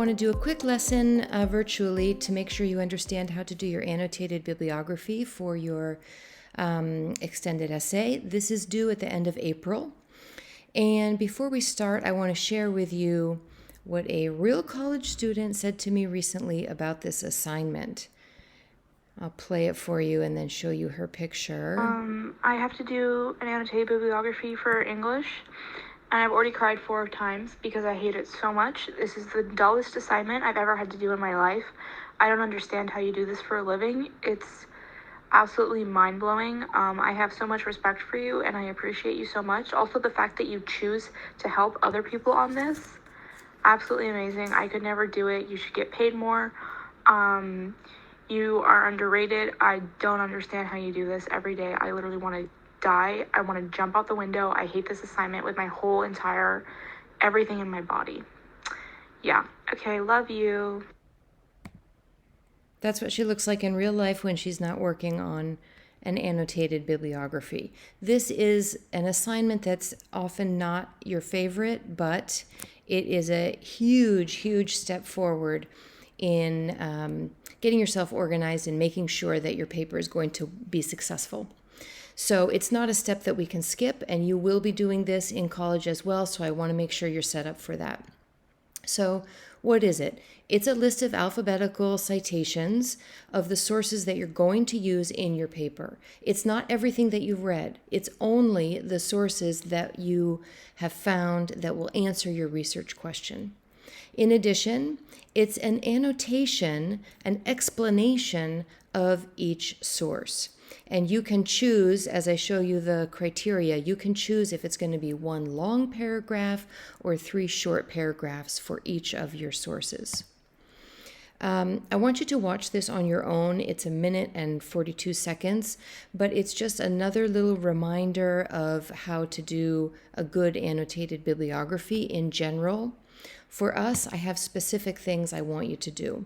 want to do a quick lesson virtually to make sure you understand how to do your annotated bibliography for your extended essay. This is due at the end of April. And before we start, I want to share with you what a real college student said to me recently about this assignment. I'll play it for you and then show you her picture. I have to do an annotated bibliography for English, and I've already cried 4 times because I hate it so much. This is the dullest assignment I've ever had to do in my life. I don't understand how you do this for a living. It's absolutely mind-blowing. I have so much respect for you, and I appreciate you so much. Also, the fact that you choose to help other people on this, absolutely amazing. I could never do it. You should get paid more. You are underrated. I don't understand how you do this every day. I literally want to die. I want to jump out the window. I hate this assignment with my whole entire everything in my body. Yeah. Okay. Love you. That's what she looks like in real life when she's not working on an annotated bibliography. This is an assignment that's often not your favorite, but it is a huge, huge step forward in getting yourself organized and making sure that your paper is going to be successful. So it's not a step that we can skip, and you will be doing this in college as well, so I want to make sure you're set up for that. So what is it? It's a list of alphabetical citations of the sources that you're going to use in your paper. It's not everything that you've read. It's only the sources that you have found that will answer your research question. In addition, it's an annotation, an explanation of each source. And you can choose, as I show you the criteria, you can choose if it's going to be 1 long paragraph or 3 short paragraphs for each of your sources. I want you to watch this on your own. It's 1 minute and 42 seconds, but it's just another little reminder of how to do a good annotated bibliography in general. For us, I have specific things I want you to do.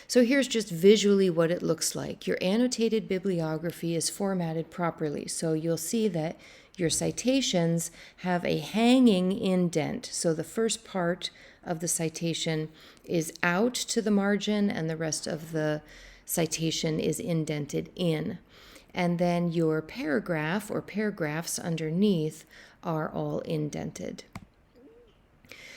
So here's just visually what it looks like. Your annotated bibliography is formatted properly. So you'll see that your citations have a hanging indent. So the first part of the citation is out to the margin and the rest of the citation is indented in. And then your paragraph or paragraphs underneath are all indented.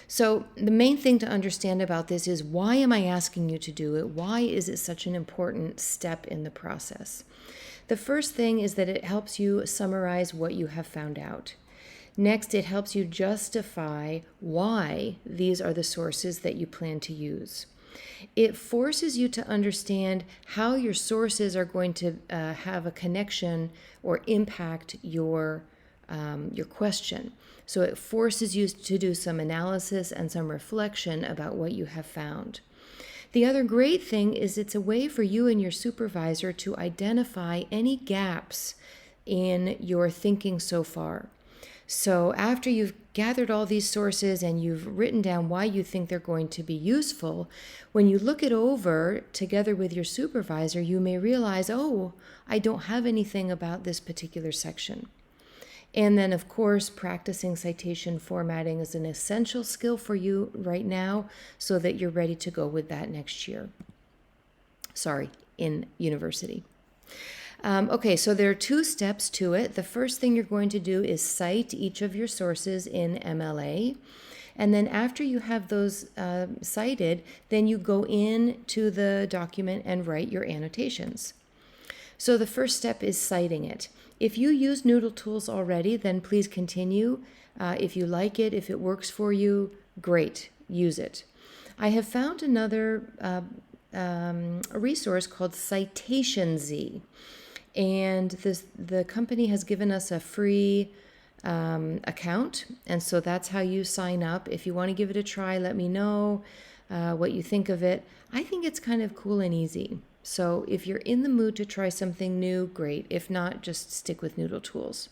So the main thing to understand about this is, why am I asking you to do it? Why is it such an important step in the process? The first thing is that it helps you summarize what you have found out. Next, it helps you justify why these are the sources that you plan to use. It forces you to understand how your sources are going to have a connection or impact your question. So it forces you to do some analysis and some reflection about what you have found. The other great thing is it's a way for you and your supervisor to identify any gaps in your thinking so far. So after you've gathered all these sources and you've written down why you think they're going to be useful, when you look it over together with your supervisor, you may realize, oh, I don't have anything about this particular section. And then, of course, practicing citation formatting is an essential skill for you right now so that you're ready to go with that next year. In university. Okay, so there are 2 steps to it. The first thing you're going to do is cite each of your sources in MLA. And then after you have those cited, then you go into the document and write your annotations. So the first step is citing it. If you use Noodle Tools already, then please continue. If you like it, if it works for you, great, use it. I have found another a resource called Citation Z, and the company has given us a free account, and so that's how you sign up. If you want to give it a try, let me know what you think of it. I think it's kind of cool and easy. So if you're in the mood to try something new, great. If not, just stick with Noodle Tools.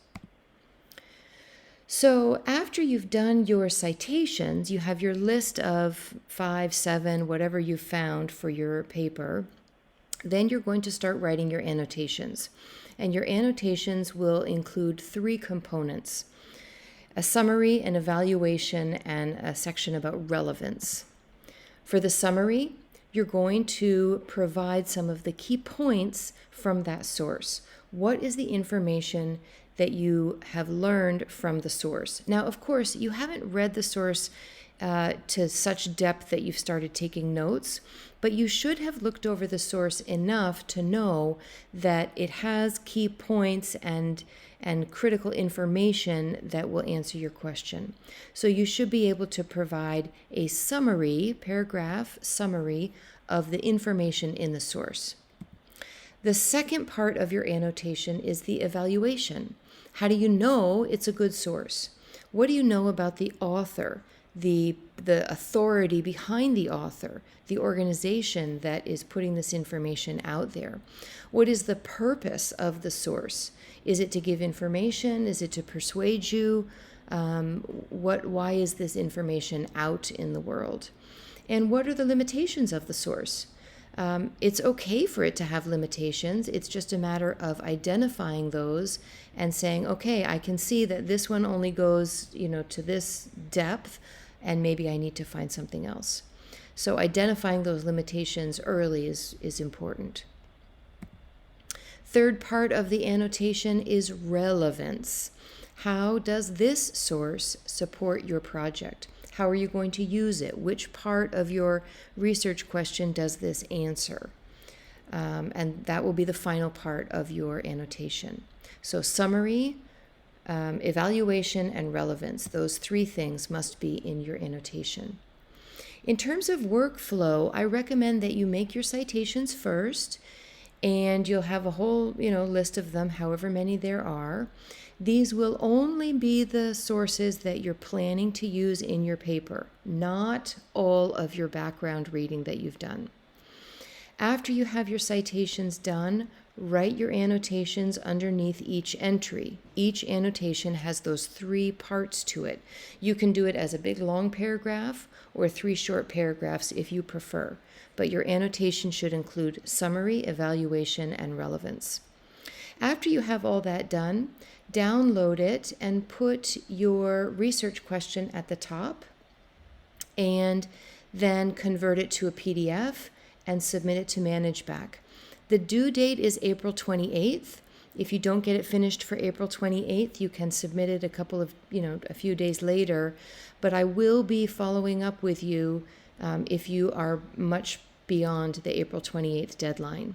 So after you've done your citations, you have your list of 5, 7, whatever you found for your paper. Then you're going to start writing your annotations. And your annotations will include 3 components: a summary, an evaluation, and a section about relevance. For the summary, you're going to provide some of the key points from that source. What is the information that you have learned from the source? Now, of course, you haven't read the source to such depth that you've started taking notes, but you should have looked over the source enough to know that it has key points and critical information that will answer your question. So you should be able to provide a summary, paragraph summary of the information in the source. The second part of your annotation is the evaluation. How do you know it's a good source? What do you know about the author, the authority behind the author, the organization that is putting this information out there? What is the purpose of the source? Is it to give information? Is it to persuade you? Why is this information out in the world? And what are the limitations of the source? It's okay for it to have limitations. It's just a matter of identifying those and saying, okay, I can see that this one only goes, to this depth, and maybe I need to find something else. So identifying those limitations early is important. Third part of the annotation is relevance. How does this source support your project? How are you going to use it? Which part of your research question does this answer? And that will be the final part of your annotation. So summary, evaluation, and relevance. Those three things must be in your annotation. In terms of workflow, I recommend that you make your citations first, and you'll have a whole, list of them, however many there are. These will only be the sources that you're planning to use in your paper, not all of your background reading that you've done. After you have your citations done, write your annotations underneath each entry. Each annotation has those three parts to it. You can do it as a big long paragraph or 3 short paragraphs if you prefer, but your annotation should include summary, evaluation, and relevance. After you have all that done, download it and put your research question at the top, and then convert it to a PDF and submit it to ManageBack. The due date is April 28th. If you don't get it finished for April 28th, you can submit it a few days later, but I will be following up with you if you are much beyond the April 28th deadline.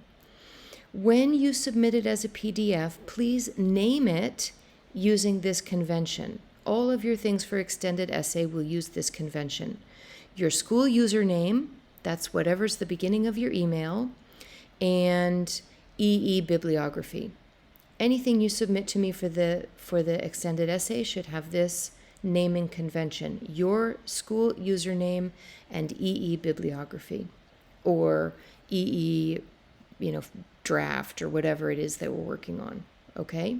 When you submit it as a PDF, please name it using this convention. All of your things for extended essay will use this convention. Your school username, that's whatever's the beginning of your email, and EE Bibliography. Anything you submit to me for the extended essay should have this naming convention: your school username and EE Bibliography, or EE, draft, or whatever it is that we're working on. Okay.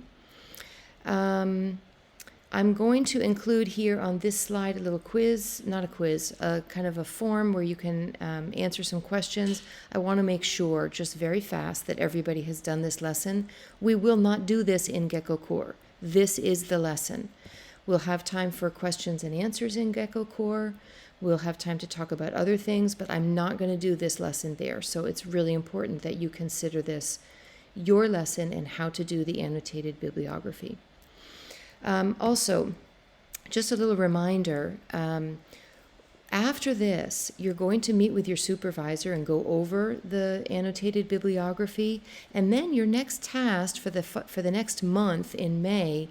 I'm going to include here on this slide a little quiz, not a quiz, a kind of a form where you can answer some questions. I want to make sure, just very fast, that everybody has done this lesson. We will not do this in Gecko Core. This is the lesson. We'll have time for questions and answers in Gecko Core. We'll have time to talk about other things, but I'm not going to do this lesson there. So it's really important that you consider this your lesson in how to do the annotated bibliography. Also, just a little reminder, after this, you're going to meet with your supervisor and go over the annotated bibliography, and then your next task for the next month in May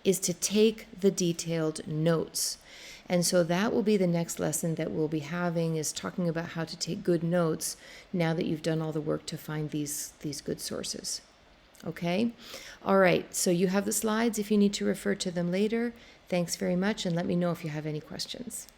is to take the detailed notes. And so that will be the next lesson that we'll be having, is talking about how to take good notes now that you've done all the work to find these good sources. Okay? All right, so you have the slides if you need to refer to them later. Thanks very much, and let me know if you have any questions.